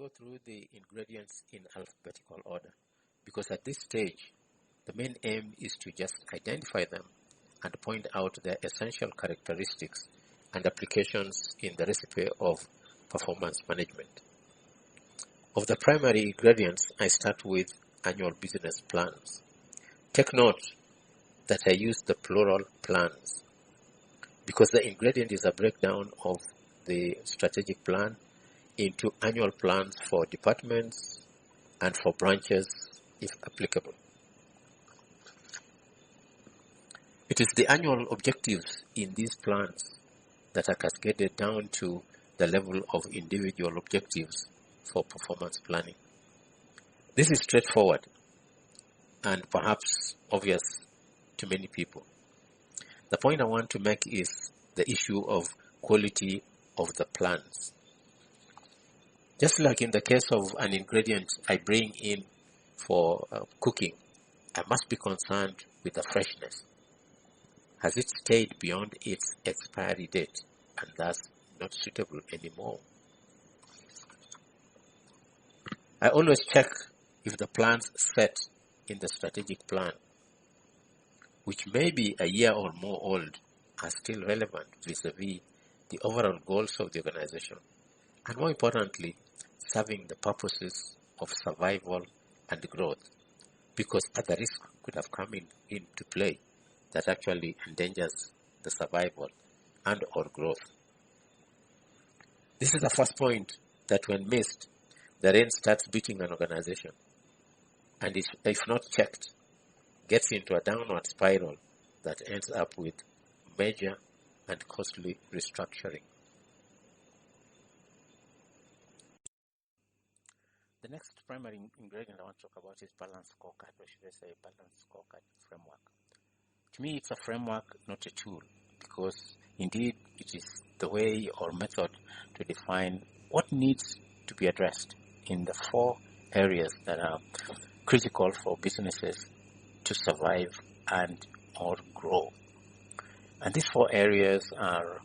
go through the ingredients in alphabetical order because at this stage, the main aim is to just identify them and point out their essential characteristics and applications in the recipe of performance management. Of the primary ingredients, I start with annual business plans. Take note that I use the plural plans because the ingredient is a breakdown of the strategic plan into annual plans for departments and for branches if applicable. It is the annual objectives in these plans that are cascaded down to the level of individual objectives for performance planning. This is straightforward and perhaps obvious to many people. The point I want to make is the issue of quality of the plans. Just like in the case of an ingredient I bring in for cooking, I must be concerned with the freshness. Has it stayed beyond its expiry date and thus not suitable anymore? I always check if the plans set in the strategic plan, which may be a year or more old, are still relevant vis-a-vis the overall goals of the organization, and more importantly, serving the purposes of survival and growth, because other risks could have come into play that actually endangers the survival and or growth. This is the first point that when missed, the rain starts beating an organization, and if not checked, gets into a downward spiral that ends up with major and costly restructuring. The next primary ingredient I want to talk about is balanced scorecard, or should I say balanced scorecard framework. To me, it's a framework, not a tool, because indeed it is the way or method to define what needs to be addressed in the 4 areas that are critical for businesses to survive and or grow. And these 4 areas are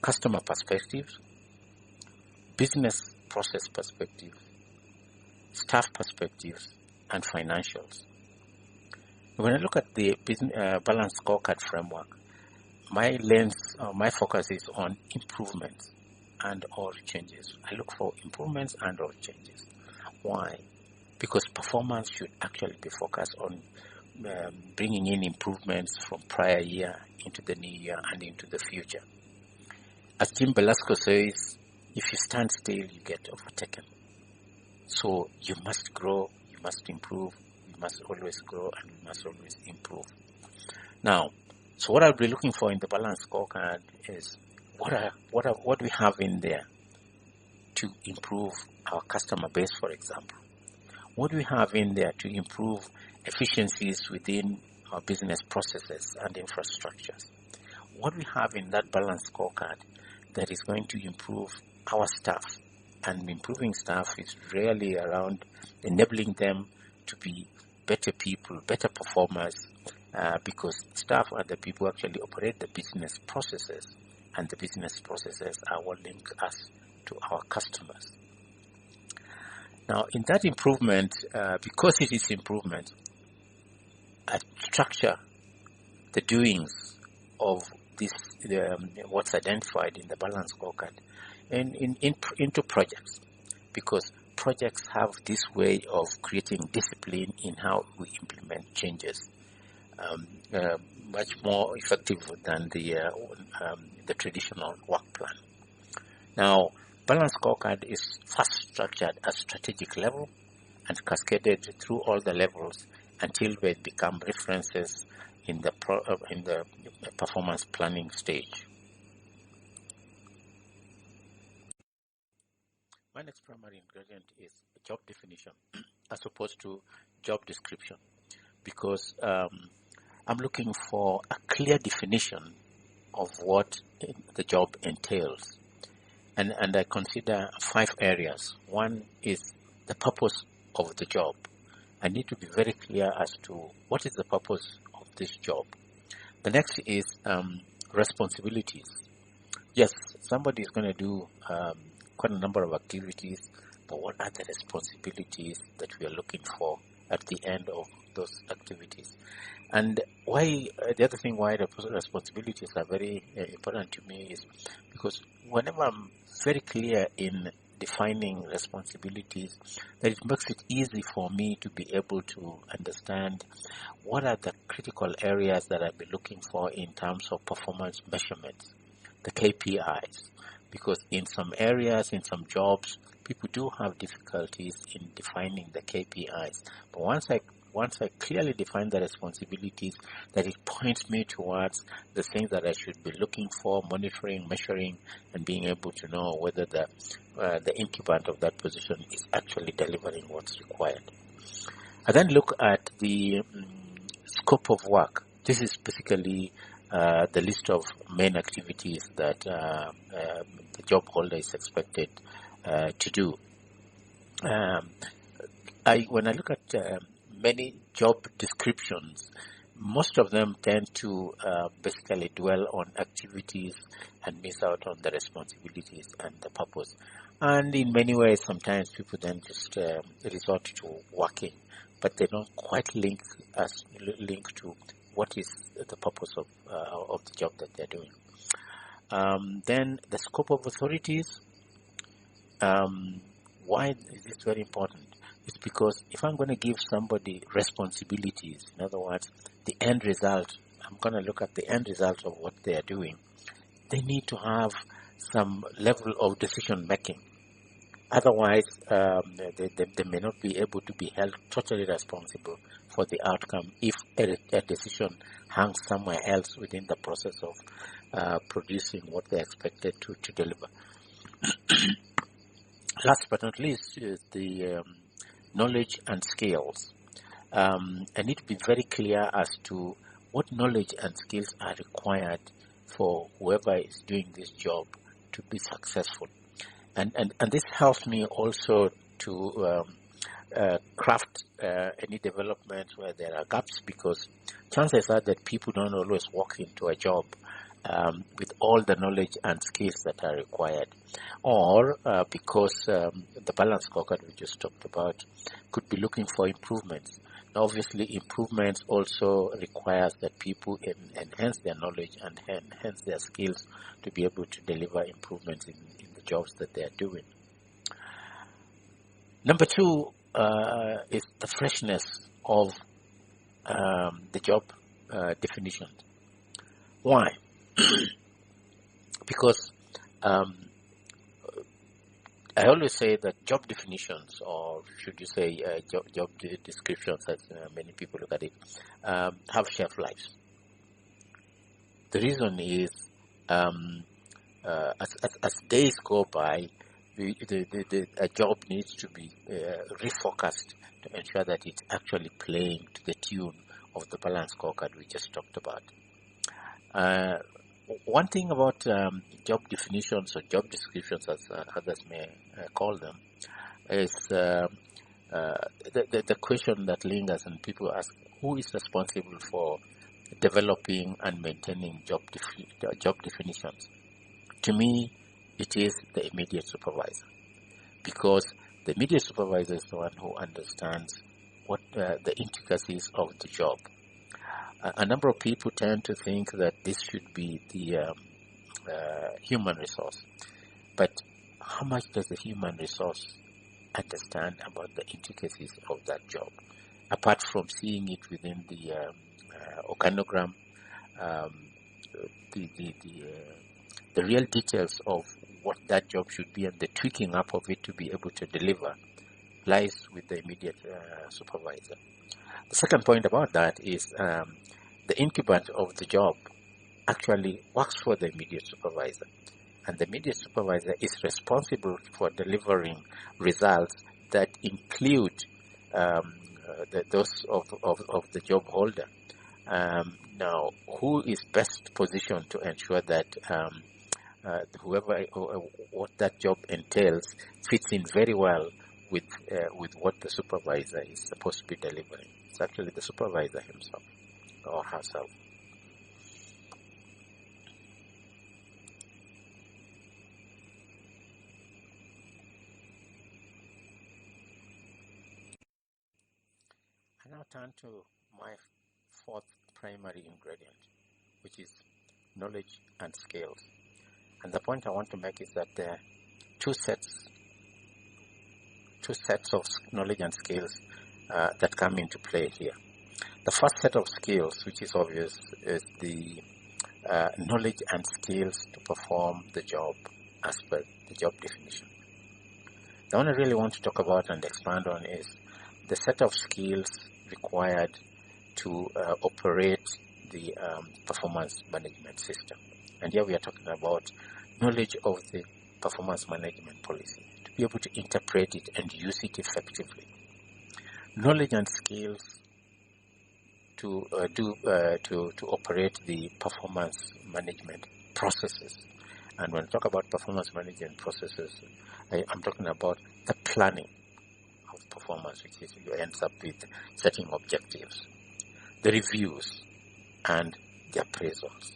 customer perspectives, business process perspectives, staff perspectives, and financials. When I look at the balanced scorecard framework, my focus is on improvements and or changes. I look for improvements and or changes. Why? Because performance should actually be focused on bringing in improvements from prior year into the new year and into the future. As Jim Belasco says, if you stand still, you get overtaken. So you must grow, you must improve, you must always grow, and you must always improve. Now, so what I'll be looking for in the balanced scorecard is what we have in there to improve our customer base, for example. What do we have in there to improve efficiencies within our business processes and infrastructures? What do we have in that balanced scorecard that is going to improve our staff? And improving staff is really around enabling them to be better people, better performers, because staff are the people who actually operate the business processes, and the business processes are what link us to our customers. Now, in that improvement, because it is improvement, I structure the doings of this, what's identified in the balanced scorecard, into projects, because projects have this way of creating discipline in how we implement changes, much more effective than the traditional work plan. Now, balanced scorecard is first structured at strategic level and cascaded through all the levels until they become references in the performance planning stage. My next primary ingredient is job definition as opposed to job description, because I'm looking for a clear definition of what the job entails. And I consider 5 areas. One is the purpose of the job. I need to be very clear as to what is the purpose of this job. The next is responsibilities. Yes, somebody is going to do quite a number of activities, but what are the responsibilities that we are looking for at the end of those activities? And why, the other thing why the responsibilities are very important to me is because whenever I'm very clear in defining responsibilities, that it makes it easy for me to be able to understand what are the critical areas that I'll be looking for in terms of performance measurements, the KPIs. Because in some areas, in some jobs, people do have difficulties in defining the KPIs. But once I clearly define the responsibilities, that it points me towards the things that I should be looking for, monitoring, measuring, and being able to know whether the incubant of that position is actually delivering what's required. I then look at the scope of work. This is basically the list of main activities that the job holder is expected to do. When I look at many job descriptions, most of them tend to basically dwell on activities and miss out on the responsibilities and the purpose. And in many ways, sometimes people then just resort to working, but they don't quite link to what is the purpose of the job that they're doing. Then the scope of authorities. Why is this very important? It's because if I'm going to give somebody responsibilities, in other words, the end result, I'm going to look at the end result of what they are doing. They need to have some level of decision making. Otherwise, they may not be able to be held totally responsible for the outcome if a decision hangs somewhere else within the process of producing what they're expected to deliver. Last but not least is the knowledge and skills. I need to be very clear as to what knowledge and skills are required for whoever is doing this job to be successful. And this helps me also to craft any development where there are gaps, because chances are that people don't always walk into a job with all the knowledge and skills that are required, or because the balance scorecard we just talked about could be looking for improvements. Now, obviously, improvements also requires that people enhance their knowledge and enhance their skills to be able to deliver improvements in the jobs that they are doing. Number two is the freshness of the job definition. Why? Because I always say that job definitions, or should you say job descriptions, as many people look at it, have shelf lives. The reason is as days go by, a job needs to be refocused to ensure that it's actually playing to the tune of the balance scorecard we just talked about. One thing about job definitions or job descriptions, as others may call them, is the question that lingers and people ask, who is responsible for developing and maintaining job definitions? To me, it is the immediate supervisor, because the immediate supervisor is the one who understands what the intricacies of the job. A number of people tend to think that this should be the human resource, but how much does the human resource understand about the intricacies of that job, apart from seeing it within the organogram, the real details of what that job should be and the tweaking up of it to be able to deliver lies with the immediate supervisor. The second point about that is the incubant of the job actually works for the immediate supervisor, and the immediate supervisor is responsible for delivering results that include those of the job holder. Now, who is best positioned to ensure that what that job entails fits in very well with what the supervisor is supposed to be delivering? It's actually the supervisor himself or herself. turn to my fourth primary ingredient, which is knowledge and skills. And the point I want to make is that there are two sets of knowledge and skills that come into play here. The first set of skills, which is obvious, is the knowledge and skills to perform the job as per the job definition. The one I really want to talk about and expand on is the set of skills required to operate the performance management system. And here we are talking about knowledge of the performance management policy, to be able to interpret it and use it effectively. Knowledge and skills to operate the performance management processes. And when I talk about performance management processes, I'm talking about the planning of performance, which is you ends up with setting objectives, the reviews, and the appraisals.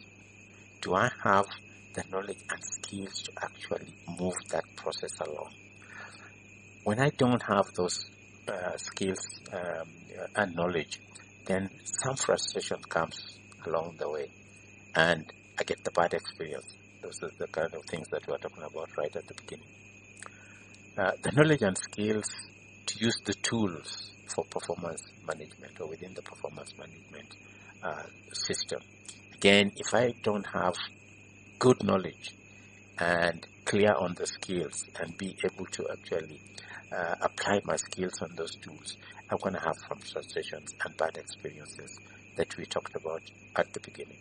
Do I have the knowledge and skills to actually move that process along? When I don't have those skills and knowledge, then some frustration comes along the way, and I get the bad experience. Those are the kind of things that we were talking about right at the beginning. The knowledge and skills to use the tools for performance management or within the performance management system. Again, if I don't have good knowledge and clear on the skills and be able to actually apply my skills on those tools, I'm going to have some frustrations and bad experiences that we talked about at the beginning.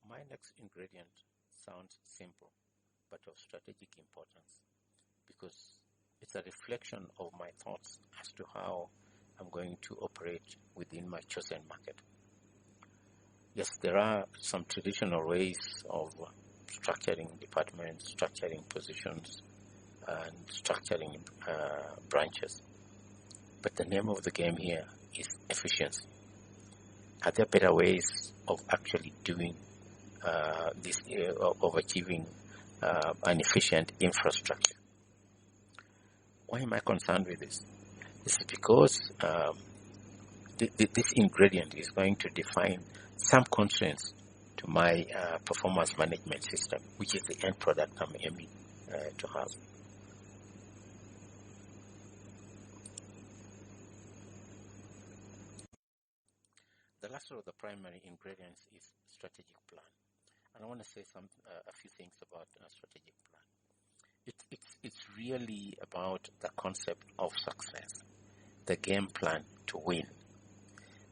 My next ingredient sounds simple, but of strategic importance, because it's a reflection of my thoughts as to how I'm going to operate within my chosen market. Yes, there are some traditional ways of structuring departments, structuring positions, and structuring branches. But the name of the game here is efficiency. Are there better ways of actually doing this, of achieving an efficient infrastructure? Why am I concerned with this? This is because this ingredient is going to define some constraints to my performance management system, which is the end product I'm aiming to have. The last of the primary ingredients is strategic plan. And I want to say a few things about a strategic plan. It's really about the concept of success, the game plan to win.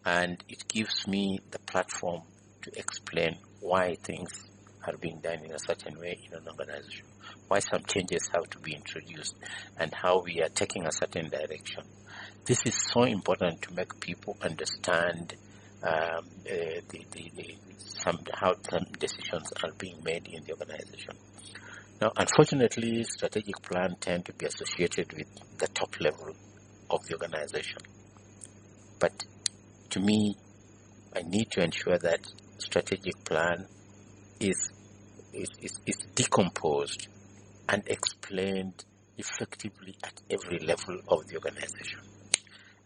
And it gives me the platform to explain why things are being done in a certain way in an organization, why some changes have to be introduced, and how we are taking a certain direction. This is so important to make people understand how some decisions are being made in the organization. Now, unfortunately, strategic plans tend to be associated with the top level of the organization. But to me, I need to ensure that strategic plan is decomposed and explained effectively at every level of the organization.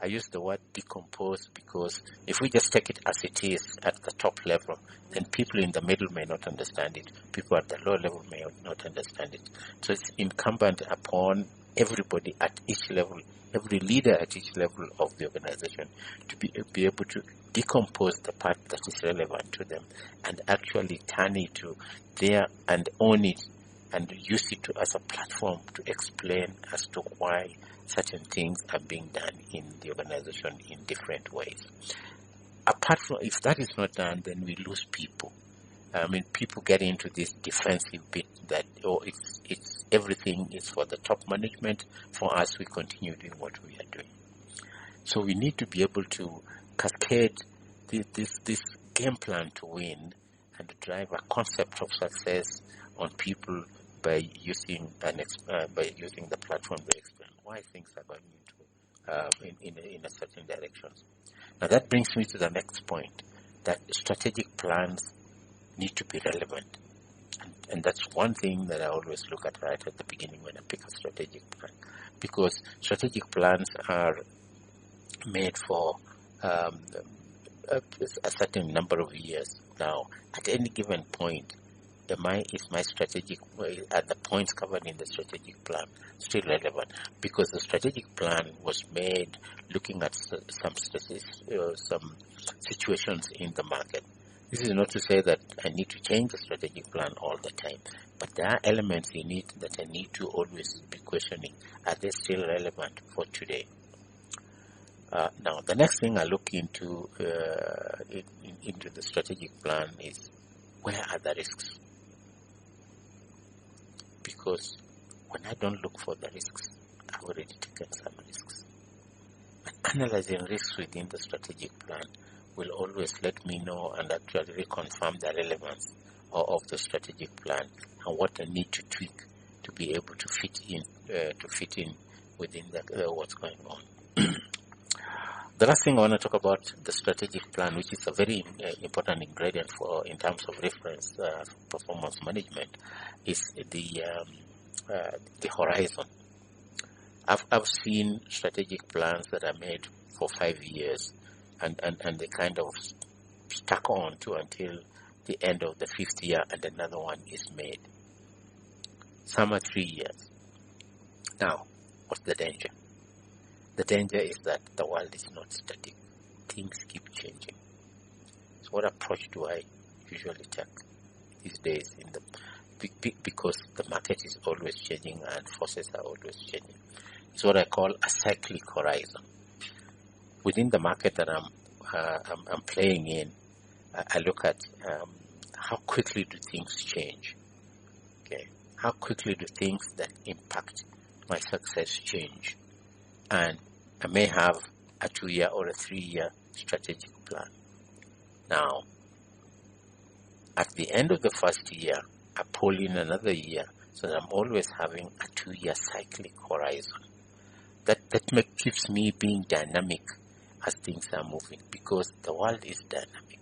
I use the word decompose because if we just take it as it is at the top level, then people in the middle may not understand it. People at the lower level may not understand it. So it's incumbent upon everybody at each level, every leader at each level of the organization to be able to decompose the part that is relevant to them and actually turn it to there and own it and use it as a platform to explain as to why certain things are being done in the organization in different ways. Apart from, if that is not done, then we lose people. I mean, people get into this defensive bit that, it's everything is for the top management. For us, we continue doing what we are doing. So we need to be able to cascade this game plan to win and to drive a concept of success on people by using the platform to explain why things are going into in a certain directions. Now that brings me to the next point, that strategic plans need to be relevant. And that's one thing that I always look at right at the beginning when I pick a strategic plan, because strategic plans are made for um, a certain number of years. Now, at any given point, is my strategic, at the points covered in the strategic plan still relevant? Because the strategic plan was made looking at some situations in the market. This is not to say that I need to change the strategic plan all the time, but there are elements in it that I need to always be questioning. Are they still relevant for today? Now, the next thing I look into into the strategic plan is, where are the risks? Because when I don't look for the risks, I've already taken some risks. And analyzing risks within the strategic plan will always let me know and actually reconfirm the relevance of the strategic plan and what I need to tweak to be able to fit in within what's going on. The last thing I want to talk about the strategic plan, which is a very important ingredient in terms of reference performance management, is the horizon. I've seen strategic plans that are made for 5 years, and they kind of stuck on to until the end of the 5th year, and another one is made. Some are 3 years. Now, what's the danger? The danger is that the world is not static. Things keep changing. So what approach do I usually take these days because the market is always changing and forces are always changing? It's what I call a cyclic horizon. Within the market that I'm playing in, I look at how quickly do things change. Okay, how quickly do things that impact my success change? And I may have a 2-year or a 3-year strategic plan. Now, at the end of the first year, I pull in another year, so that I'm always having a 2-year cyclic horizon. That keeps me being dynamic as things are moving, because the world is dynamic.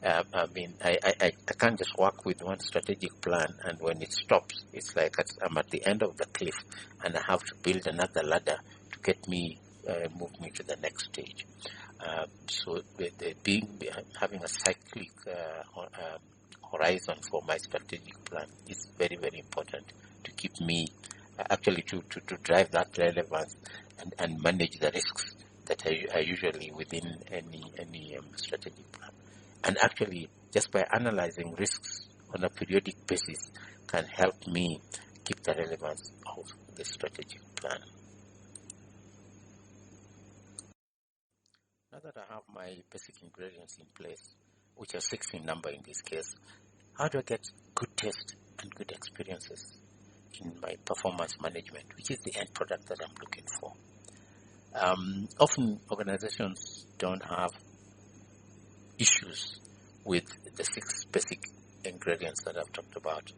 I can't just work with one strategic plan, and when it stops, it's like I'm at the end of the cliff, and I have to build another ladder to get me, move me to the next stage. So having a cyclic horizon for my strategic plan is very, very important to keep me actually to drive that relevance and manage the risks that I usually within any strategic plan. And actually, just by analyzing risks on a periodic basis can help me keep the relevance of the strategic plan. Now that I have my basic ingredients in place, which are 6 in number in this case, how do I get good taste and good experiences in my performance management, which is the end product that I'm looking for? Often organizations don't have issues with the 6 basic ingredients that I've talked about.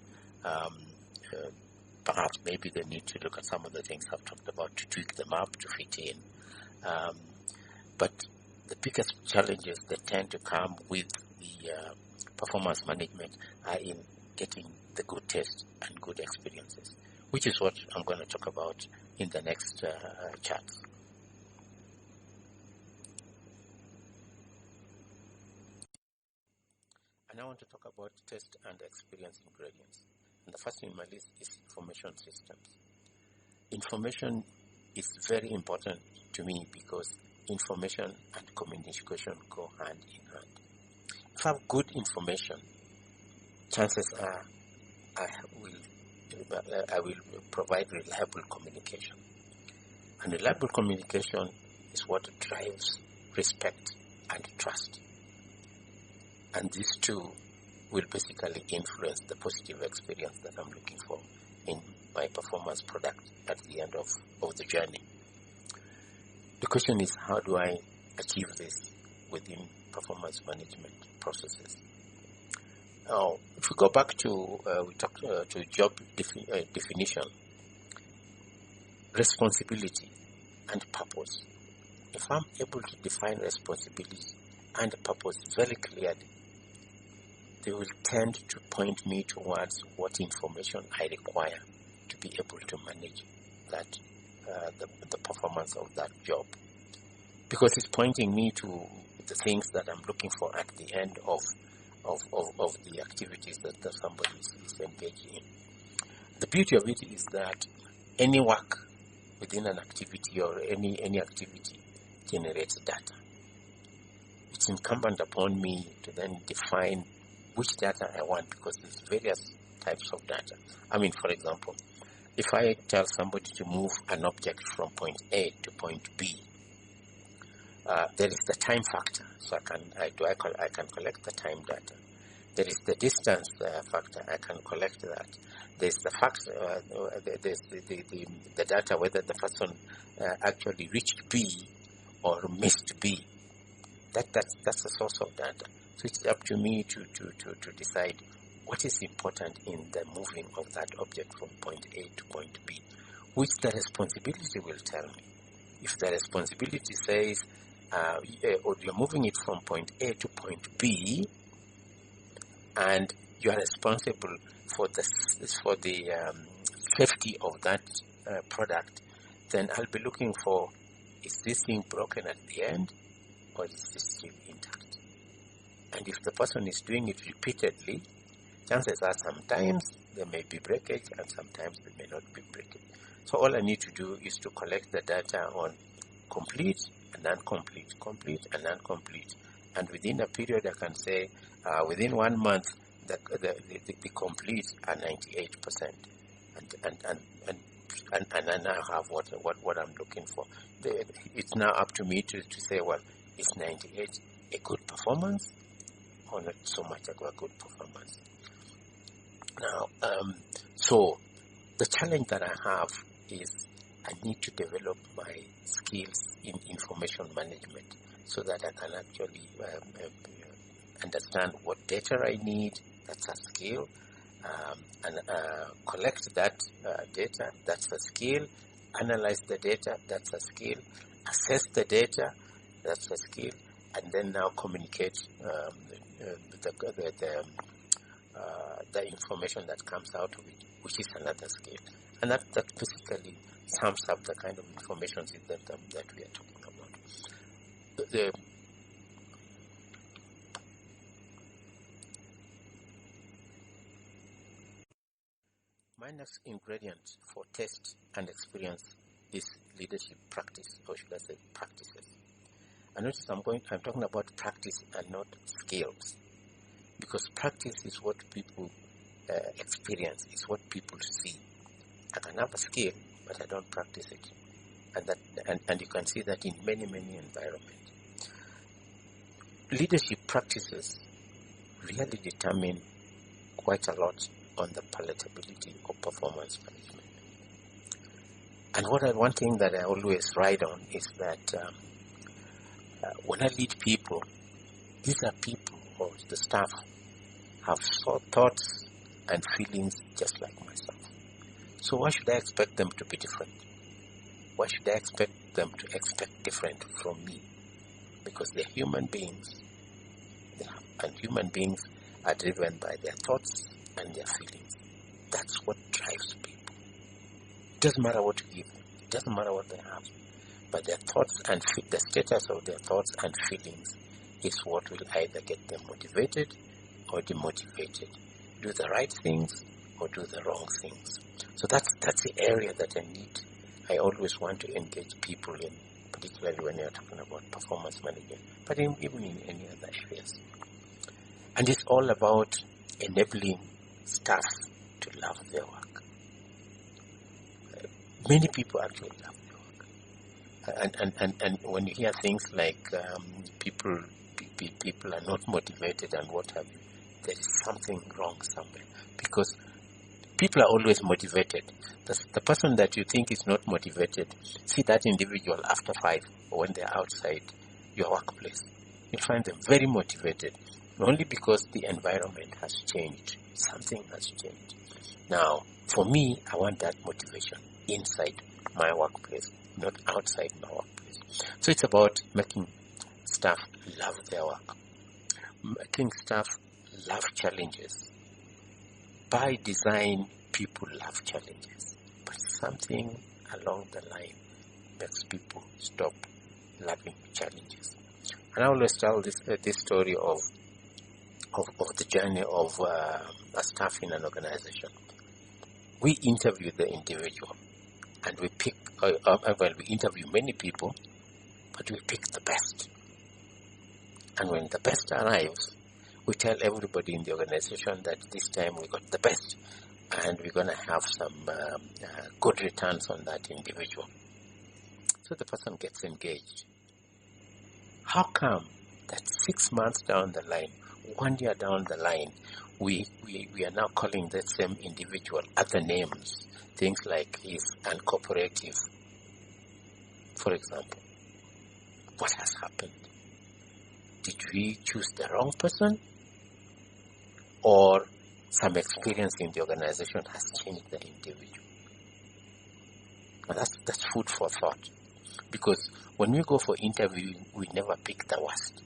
Perhaps maybe they need to look at some of the things I've talked about to tweak them up to fit in. But the biggest challenges that tend to come with the performance management are in getting the good taste and good experiences, which is what I'm going to talk about in the next charts. And I want to talk about taste and experience ingredients. And the first in my list is information systems. Information is very important to me because information and communication go hand in hand. If I have good information, chances are I will provide reliable communication. And reliable communication is what drives respect and trust. And these two will basically influence the positive experience that I'm looking for in my performance product at the end of the journey. The question is, how do I achieve this within performance management processes? Now, if we go back to we talked to job definition, responsibility and purpose. If I'm able to define responsibility and purpose very clearly, they will tend to point me towards what information I require to be able to manage that the performance of that job, because it's pointing me to the things that I'm looking for at the end of the activities that somebody is engaged in. The beauty of it is that any work within an activity or any activity generates data. It's incumbent upon me to then define which data I want, because there's various types of data. I mean, for example, if I tell somebody to move an object from point A to point B, there is the time factor, so I can collect the time data. There is the distance factor, I can collect that. There's the factor, there's the data whether the person actually reached B or missed B. That's the source of data. So it's up to me to decide what is important in the moving of that object from point A to point B, which the responsibility will tell me. If the responsibility says you're moving it from point A to point B, and you are responsible for the safety of that product, then I'll be looking for, is this thing broken at the end, or is this still intact? And if the person is doing it repeatedly, chances are sometimes there may be breakage and sometimes there may not be breakage. So all I need to do is to collect the data on complete and non-complete, complete and non-complete. And within a period, I can say within 1 month, the complete are 98%. And I now have what I'm looking for. It's now up to me to say, well, is 98 a good performance or not so much a good performance? Now, so the challenge that I have is I need to develop my skills in information management so that I can actually understand what data I need, that's a skill, and collect that data, that's a skill, analyze the data, that's a skill, assess the data, that's a skill, and then now communicate the information that comes out of it, which is another skill. And that basically sums up the kind of information that we are talking about. My next ingredient for test and experience is leadership practice, or should I say practices. I notice I'm talking about practice and not skills, because practice is what people experience, is what people see. I can have a skill, but I don't practice it, and you can see that in many environments. Leadership practices really determine quite a lot on the palatability of performance management. And one thing that I always ride on is that when I lead people, these are people, or the staff, have thoughts and feelings just like myself. So why should I expect them to be different? Why should I expect them to expect different from me? Because they're human beings, and human beings are driven by their thoughts and their feelings. That's what drives people. It doesn't matter what you give them. It doesn't matter what they have. But their thoughts and the status of their thoughts and feelings is what will either get them motivated or demotivated. Do the right things or do the wrong things. So that's the area that I always want to engage people in, particularly when you're talking about performance management, but even in any other areas. And it's all about enabling staff to love their work. Many people actually love their work. And when you hear things like people are not motivated and what have you, there is something wrong somewhere. Because people are always motivated. The person that you think is not motivated, see that individual after 5 or when they're outside your workplace. You find them very motivated, only because the environment has changed. Something has changed. Now, for me, I want that motivation inside my workplace, not outside my workplace. So it's about making staff love their work, making staff love challenges. By design, people love challenges. But something along the line makes people stop loving challenges. And I always tell this story of the journey of a staff in an organization. We interview the individual, and we pick, we interview many people, but we pick the best. And when the best arrives, we tell everybody in the organization that this time we got the best, and we're going to have some good returns on that individual. So the person gets engaged. How come that 6 months down the line, 1 year down the line, we are now calling that same individual other names, things like he's uncooperative, for example? What has happened? Did we choose the wrong person? Or some experience in the organization has changed the individual? And that's food for thought. Because when we go for interviewing, we never pick the worst.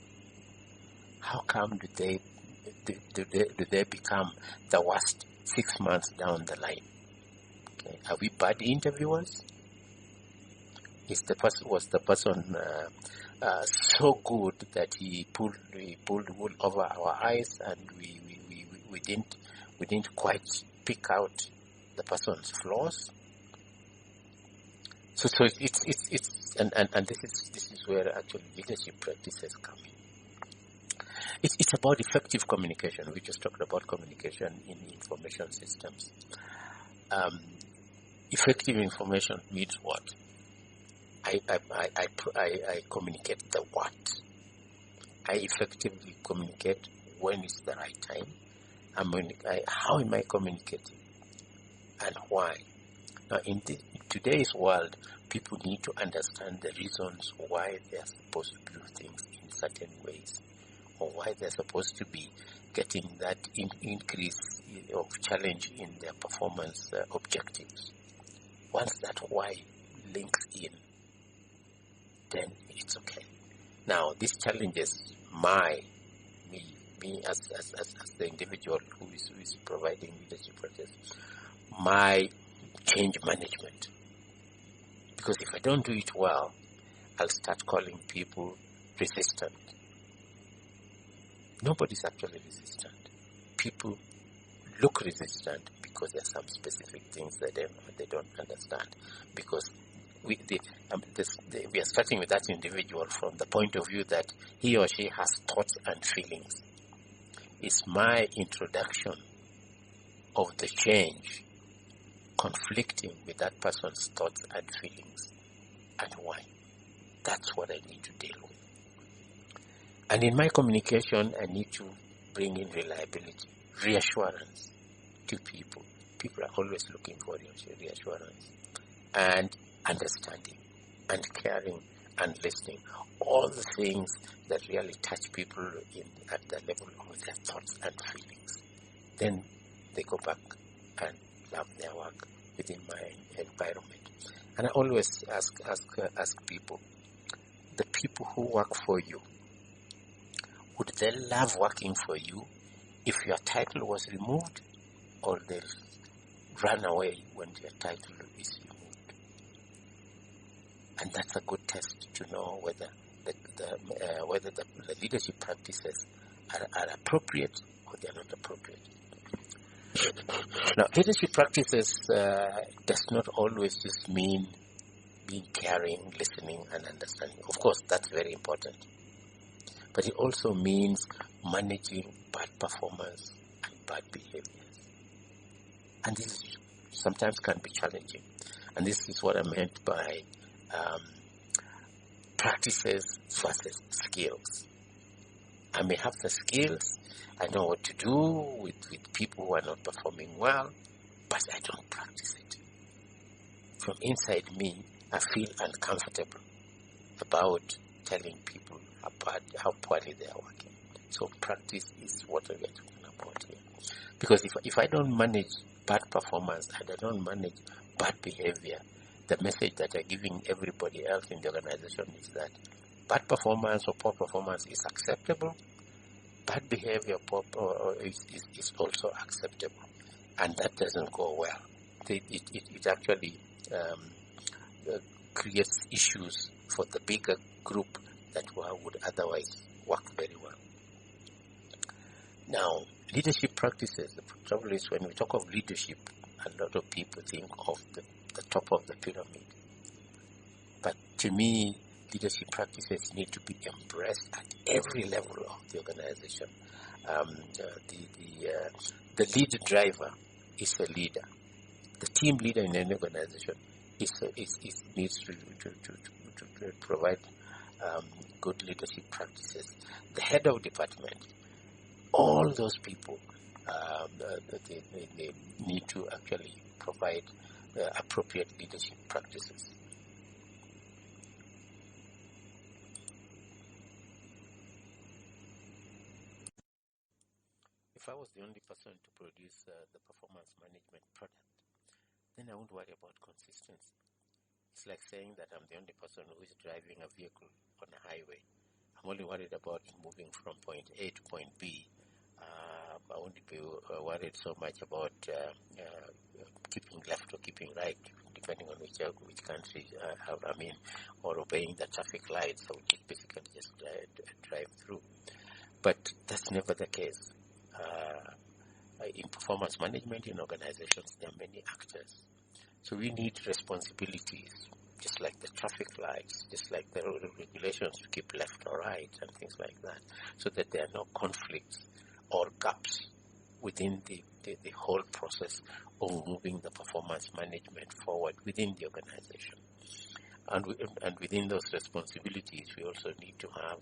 How come do they become the worst 6 months down the line? Okay. Are we bad interviewers? Was the person so good that he pulled wool over our eyes, and we didn't quite pick out the person's flaws? So it's and this is where actually leadership practices come in. It's about effective communication. We just talked about communication in information systems. Effective information means what? I communicate the what. I effectively communicate when is the right time. How am I communicating, and why? Now, in today's world, people need to understand the reasons why they are supposed to do things in certain ways, or why they're supposed to be getting that increase of challenge in their performance objectives. Once that why links in, then it's okay. Now, these challenges, me as the individual who is providing leadership practice, my change management. Because if I don't do it well, I'll start calling people resistant. Nobody's actually resistant. People look resistant because there are some specific things that they don't understand. Because we are starting with that individual from the point of view that he or she has thoughts and feelings. Is my introduction of the change conflicting with that person's thoughts and feelings, and why? That's what I need to deal with. And in my communication, I need to bring in reliability, reassurance to people. People are always looking for reassurance, and understanding, and caring, and listening. All the things that really touch people at the level of their thoughts and feelings. Then they go back and love their work within my environment. And I always ask people, the people who work for you, would they love working for you if your title was removed, or they'll run away when your title is removed? And that's a good test to know whether the leadership practices are appropriate or they're not appropriate. Now, leadership practices does not always just mean being caring, listening, and understanding. Of course, that's very important. But it also means managing bad performance and bad behaviors. And this sometimes can be challenging. And this is what I meant by practices versus skills. I may have the skills, I know what to do with people who are not performing well, but I don't practice it. From inside me, I feel uncomfortable about telling people how poorly they are working. So practice is what we are talking about here. Because if I don't manage bad performance and I don't manage bad behavior, the message that I'm giving everybody else in the organization is that bad performance or poor performance is acceptable, bad behavior is also acceptable, and that doesn't go well. It actually creates issues for the bigger group that would otherwise work very well. Now, leadership practices, the trouble is when we talk of leadership, a lot of people think of the top of the pyramid. But to me, leadership practices need to be embraced at every level of the organization. The lead driver is a leader. The team leader in any organization needs to provide good leadership practices. The head of department, all those people, they need to actually provide appropriate leadership practices. If I was the only person to produce the performance management product, then I won't worry about consistency. It's like saying that I'm the only person who is driving a vehicle on a highway. I'm only worried about moving from point A to point B. I won't be worried so much about keeping left or keeping right, depending on which country I'm in, or obeying the traffic lights, so which is basically just drive through. But that's never the case. In performance management in organizations, there are many actors. So we need responsibilities, just like the traffic lights, just like the regulations to keep left or right and things like that, so that there are no conflicts or gaps within the whole process of moving the performance management forward within the organization. And within those responsibilities, we also need to have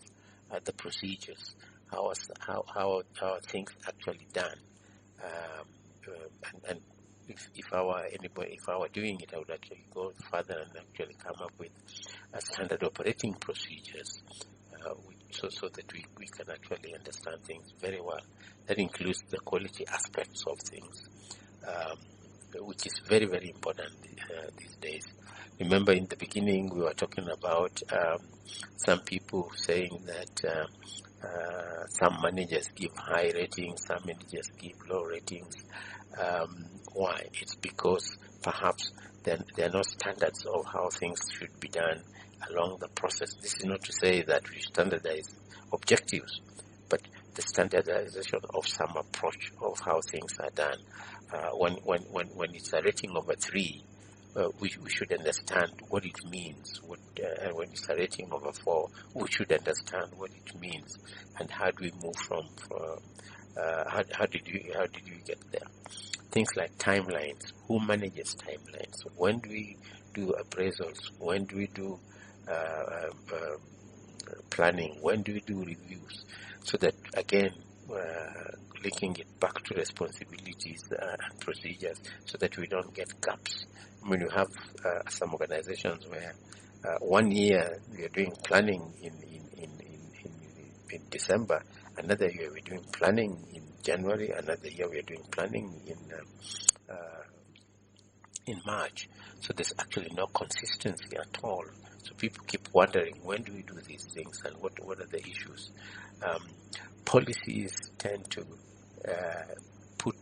the procedures. How are things actually done? And if I were doing it, I would actually go further and actually come up with standard operating procedures, so that we can actually understand things very well. That includes the quality aspects of things, which is very, very important these days. Remember, in the beginning, we were talking about some people saying that some managers give high ratings, some managers give low ratings. Why? It's because perhaps there are no standards of how things should be done along the process. This is not to say that we standardize objectives, but the standardization of some approach of how things are done. When it's a rating over 3, we should understand what it means. When it's a rating over 4, we should understand what it means, and how do we move from how did you get there? Things like timelines. Who manages timelines? When do we do appraisals? When do we do planning? When do we do reviews? So that, again, linking it back to responsibilities and procedures, so that we don't get gaps. When you have some organizations where 1 year we are doing planning in December, another year we're doing planning in January, another year we're doing planning in March. So there's actually no consistency at all. So people keep wondering, when do we do these things, and what are the issues? Policies tend to put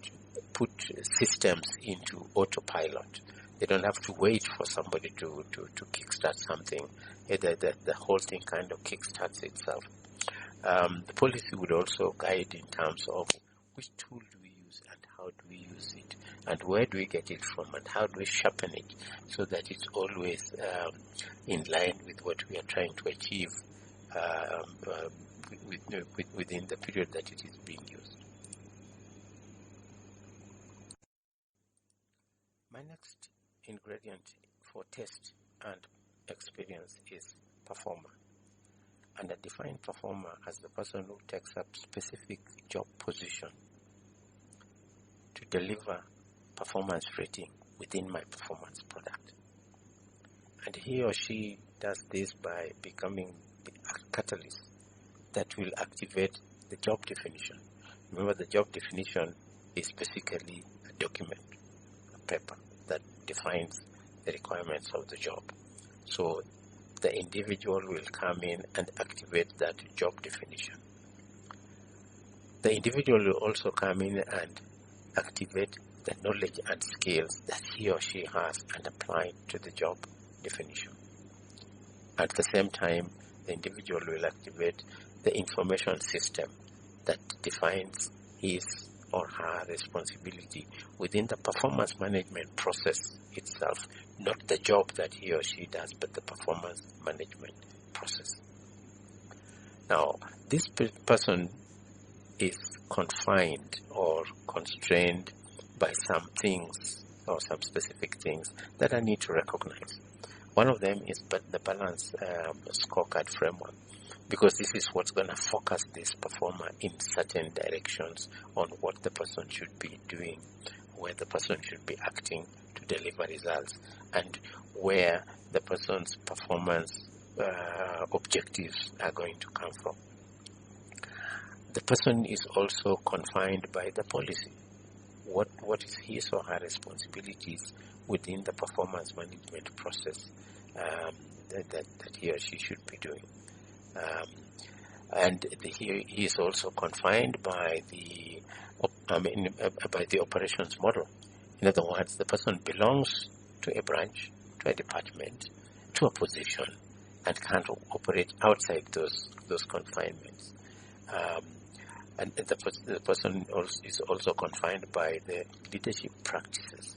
systems into autopilot. They don't have to wait for somebody to kickstart something. Either the whole thing kind of kickstarts itself. The policy would also guide in terms of which tool do we use and how do we use it, and where do we get it from, and how do we sharpen it, so that it's always in line with what we are trying to achieve within the period that it is being used. My next ingredient for taste and experience is performer. And I define performer as the person who takes up specific job position to deliver performance rating within my performance product. And he or she does this by becoming the catalyst that will activate the job definition. Remember, the job definition is basically a document, a paper that defines the requirements of the job. So the individual will come in and activate that job definition. The individual will also come in and activate the knowledge and skills that he or she has and apply to the job definition. At the same time, the individual will activate the information system that defines his or her responsibility within the performance management process itself, not the job that he or she does, but the performance management process. Now, this person is confined or constrained by some things or some specific things that I need to recognize. One of them is the balance scorecard framework, because this is what's going to focus this performer in certain directions on what the person should be doing, where the person should be acting to deliver results, and where the person's performance objectives are going to come from. The person is also confined by the policy. What is his or her responsibilities within the performance management process that he or she should be doing. And he is also confined by the operations model. In other words, the person belongs to a branch, to a department, to a position, and can't operate outside those confinements. And the person is also confined by the leadership practices.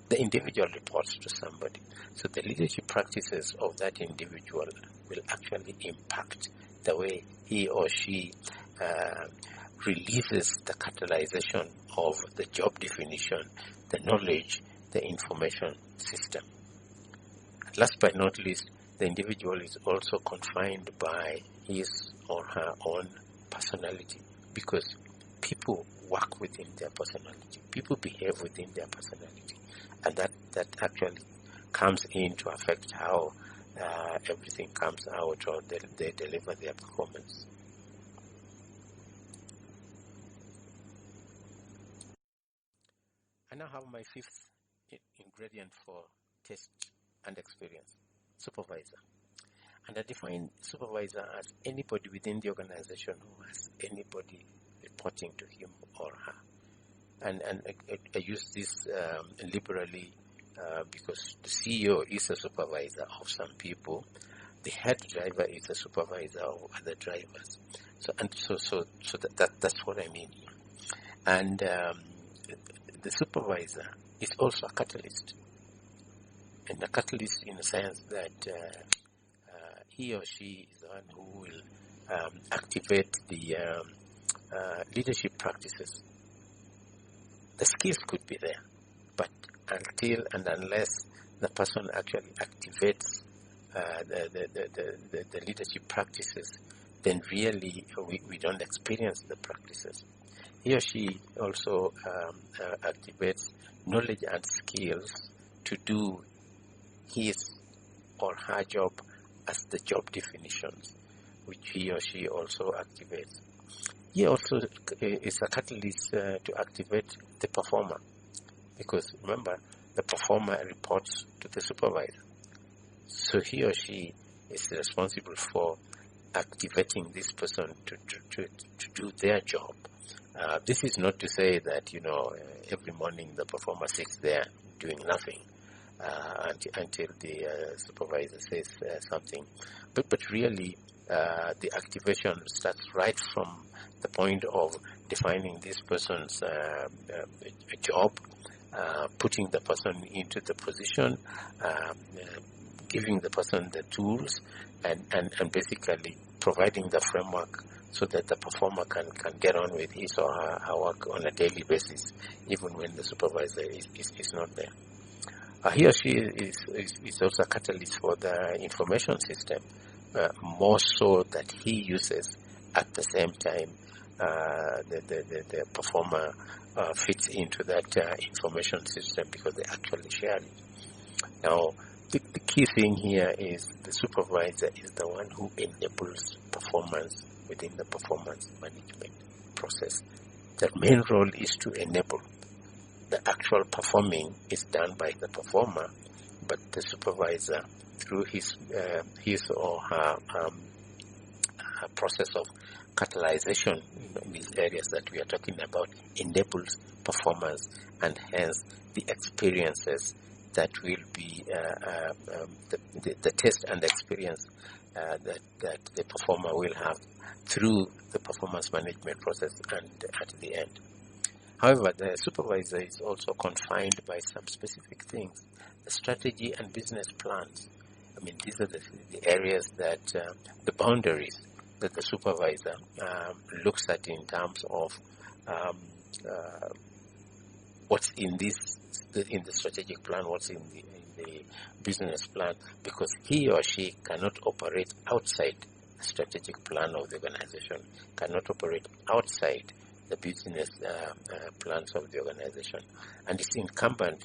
The individual reports to somebody. So the leadership practices of that individual will actually impact the way he or she releases the catalyzation of the job definition, the knowledge, the information system. And last but not least, the individual is also confined by his or her own personality, because people work within their personality. People behave within their personality. And that actually comes in to affect how everything comes out or they deliver their performance. I now have my fifth ingredient for test and experience: supervisor. And I define supervisor as anybody within the organization who has anybody reporting to him or her. And I use this liberally because the CEO is a supervisor of some people. The head driver is a supervisor of other drivers. So that's what I mean here. And the supervisor is also a catalyst. And a catalyst in the sense that he or she is the one who will activate the leadership practices. The skills could be there, but until and unless the person actually activates the leadership practices, then really we don't experience the practices. He or she also activates knowledge and skills to do his or her job as the job definitions, which he or she also activates. He also is a catalyst to activate the performer, because remember, the performer reports to the supervisor. So he or she is responsible for activating this person to do their job. This is not to say that, every morning the performer sits there doing nothing until the supervisor says something. But really, the activation starts right from the point of defining this person's job, putting the person into the position, giving the person the tools, and basically providing the framework so that the performer can get on with his or her work on a daily basis, even when the supervisor is not there. He or she is also a catalyst for the information system, more so that he uses at the same time the performer fits into that information system, because they actually share it. Now, the key thing here is the supervisor is the one who enables performance within the performance management process. The main role is to enable. The actual performing is done by the performer, but the supervisor, through his or her process of catalyzation in these areas that we are talking about enables performance, and hence the experiences that will be the test and experience that the performer will have through the performance management process and at the end. However, the supervisor is also confined by some specific things, the strategy and business plans. I mean, these are the areas that, the boundaries that the supervisor looks at in terms of what's in the strategic plan, what's in the business plan, because he or she cannot operate outside the strategic plan of the organization, cannot operate outside the business plans of the organization. And it's incumbent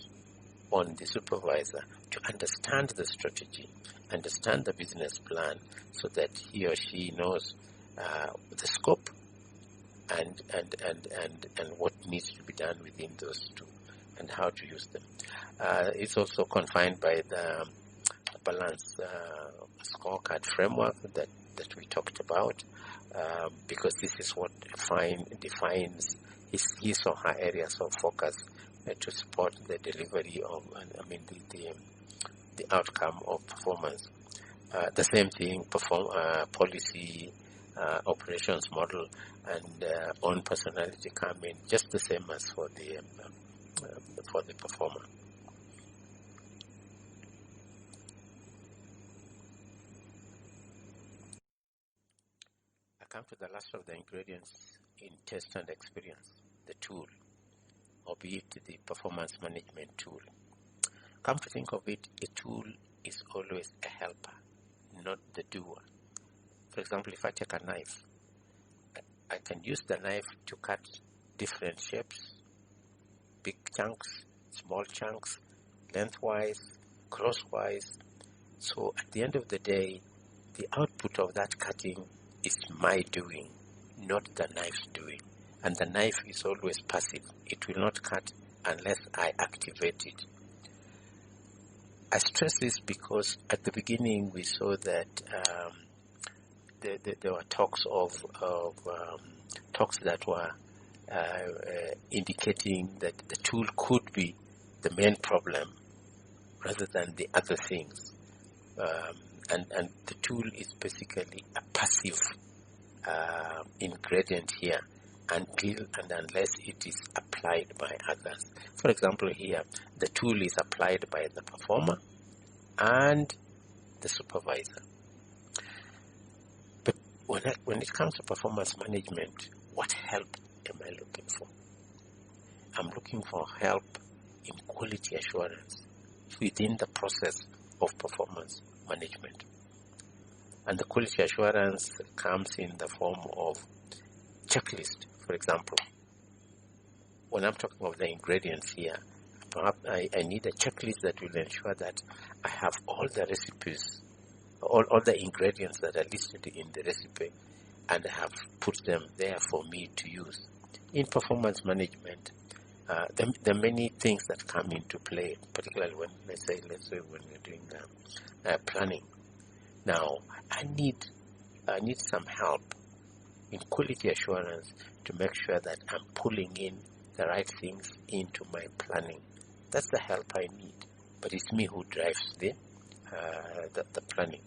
on the supervisor to understand the strategy, understand the business plan, so that he or she knows the scope and what needs to be done within those two and how to use them. It's also confined by the balanced scorecard framework that we talked about, because this is what defines his or her areas of focus to support the delivery of, the outcome of performance. The same thing, policy, operations model, and own personality come in just the same as for the performer. I come to the last of the ingredients in test and experience, the tool, or be it the performance management tool. Come to think of it, a tool is always a helper, not the doer. For example, if I take a knife, I can use the knife to cut different shapes, big chunks, small chunks, lengthwise, crosswise. So at the end of the day, the output of that cutting is my doing, not the knife's doing. And the knife is always passive. It will not cut unless I activate it. I stress this because at the beginning we saw that there were talks that were indicating that the tool could be the main problem rather than the other things. And the tool is basically a passive ingredient here until and unless it is applied by others. For example, here, the tool is applied by the performer and the supervisor. But when it comes to performance management, what help am I looking for? I'm looking for help in quality assurance within the process of performance management. And the quality assurance comes in the form of checklist. For example, when I'm talking of the ingredients here, perhaps I need a checklist that will ensure that I have all the recipes, all the ingredients that are listed in the recipe, and I have put them there for me to use. In performance management, there are many things that come into play, particularly when, let's say when we're doing planning. Now, I need some help in quality assurance to make sure that I'm pulling in the right things into my planning. That's the help I need, but it's me who drives the planning,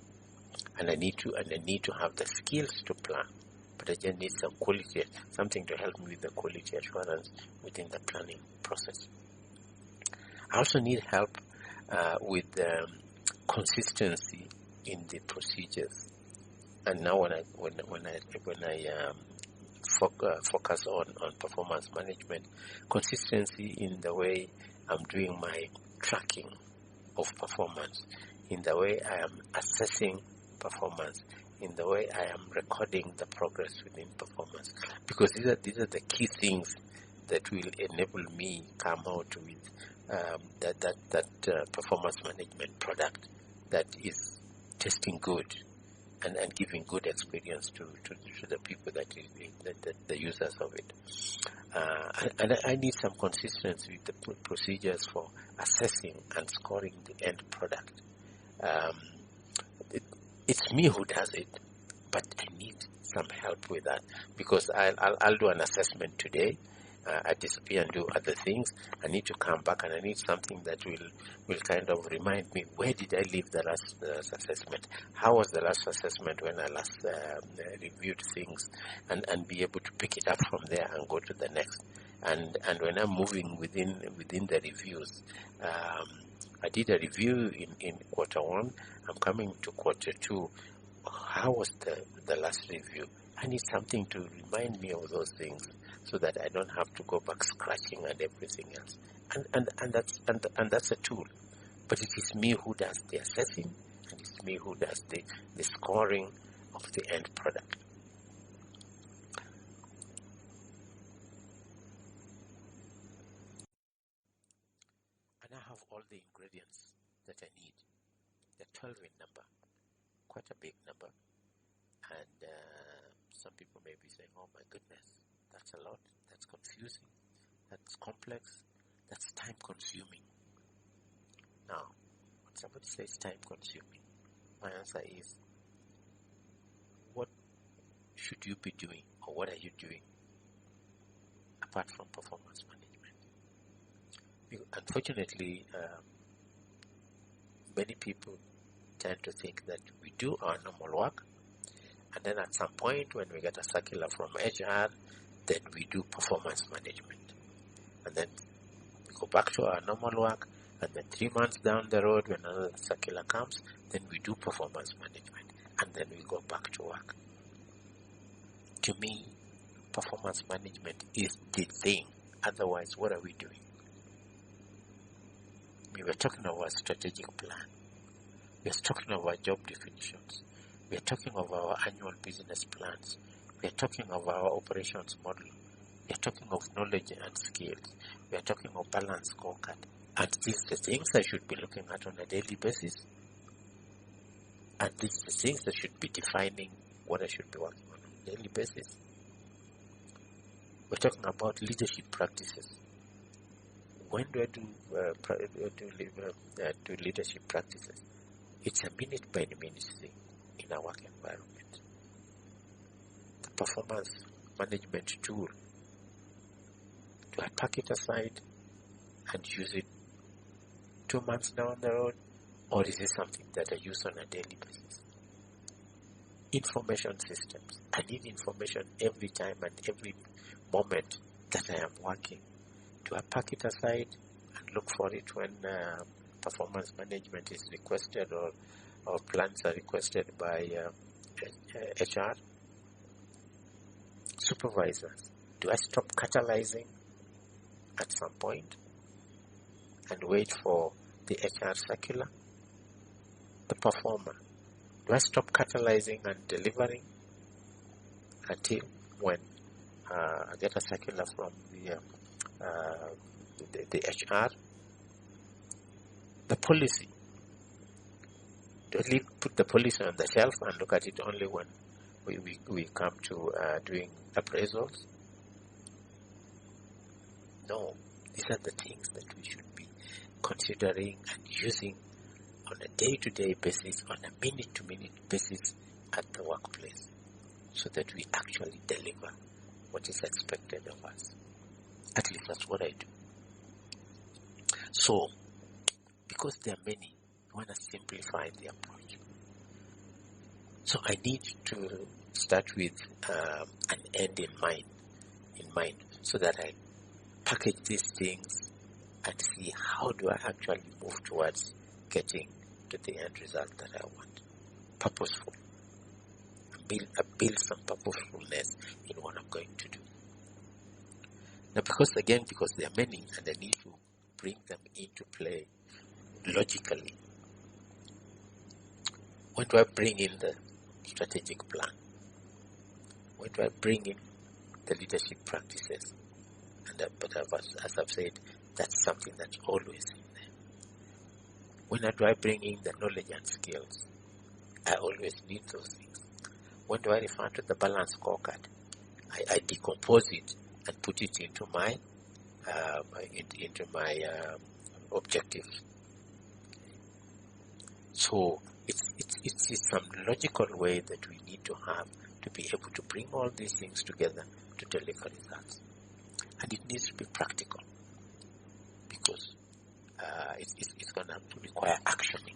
and I need to have the skills to plan. But I just need something to help me with the quality assurance within the planning process. I also need help with consistency in the procedures. And now when I focus on performance management, consistency in the way I'm doing my tracking of performance, in the way I am assessing performance, in the way I am recording the progress within performance, because these are the key things that will enable me come out with that performance management product that is testing good and giving good experience to the people that the users of it. And I need some consistency with the procedures for assessing and scoring the end product. It's me who does it, but I need some help with that, because I'll do an assessment today. I disappear and do other things. I need to come back, and I need something that will kind of remind me, where did I leave the last assessment? How was the last assessment when I last reviewed things, and be able to pick it up from there and go to the next. And when I'm moving within the reviews, I did a review in quarter one. I'm coming to quarter two. How was the last review? I need something to remind me of those things, so that I don't have to go back scratching and everything else. And that's a tool. But it is me who does the assessing, and it's me who does the scoring of the end product. And I have all the ingredients that I need. The 12 in number, quite a big number. And some people may be saying, oh my goodness, that's a lot, that's confusing, that's complex, that's time consuming. Now, when somebody says time consuming, my answer is, what should you be doing, or what are you doing apart from performance management? Unfortunately, many people tend to think that we do our normal work, and then at some point when we get a circular from HR, then we do performance management. And then we go back to our normal work, and then 3 months down the road when another circular comes, then we do performance management, and then we go back to work. To me, performance management is the thing. Otherwise, what are we doing? We were talking about strategic plan. We are talking about job definitions. We are talking of our annual business plans. We are talking of our operations model. We are talking of knowledge and skills. We are talking of balanced scorecard. And these are the things I should be looking at on a daily basis. And these are the things that should be defining what I should be working on a daily basis. We're talking about leadership practices. When do I do leadership practices? It's a minute-by-minute thing in our work environment. The performance management tool, do I pack it aside and use it 2 months down the road, or is it something that I use on a daily basis? Information systems. I need information every time and every moment that I am working. Do I pack it aside and look for it when performance management is requested, or plans are requested by HR? Supervisors. Do I stop catalyzing at some point and wait for the HR circular? The performer. Do I stop catalyzing and delivering until when I get a circular from the HR? The policy. Do I put the policy on the shelf and look at it only when we come to doing appraisals? No. These are the things that we should be considering and using on a day-to-day basis, on a minute-to-minute basis at the workplace, so that we actually deliver what is expected of us. At least that's what I do. So, because there are many, I want to simplify the approach. So I need to start with an end in mind, so that I package these things and see how do I actually move towards getting to the end result that I want. Purposeful. Build some purposefulness in what I'm going to do. Now, because there are many, and I need to bring them into play logically. When do I bring in the strategic plan? When do I bring in the leadership practices? But as I've said, that's something that's always in there. When do I bring in the knowledge and skills? I always need those things. When do I refer to the balanced scorecard? I decompose it and put it into my objectives. So It's some logical way that we need to have to be able to bring all these things together to deliver results. And it needs to be practical, because it's going to require actioning.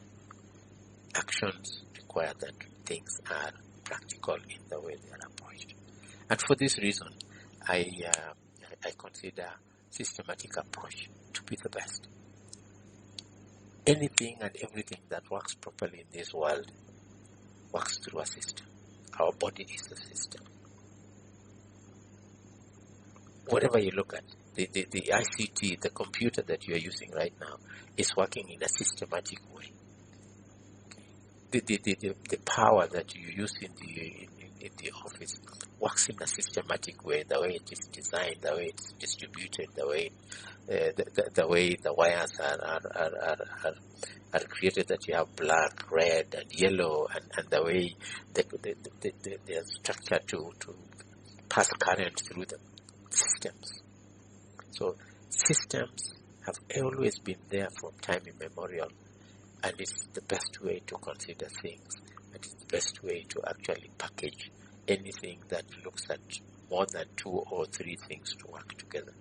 Actions require that things are practical in the way they are approached. And for this reason, I consider systematic approach to be the best. Anything and everything that works properly in this world works through a system. Our body is a system. Whatever you look at, the ICT, the computer that you are using right now, is working in a systematic way. The power that you use in the office works in a systematic way, the way it is designed, the way it's distributed, the way the wires are created, that you have black, red, and yellow, and the way they are structured to pass current through the systems. So systems have always been there from time immemorial, and it's the best way to consider things, and it's the best way to actually package anything that looks at more than 2 or 3 things to work together.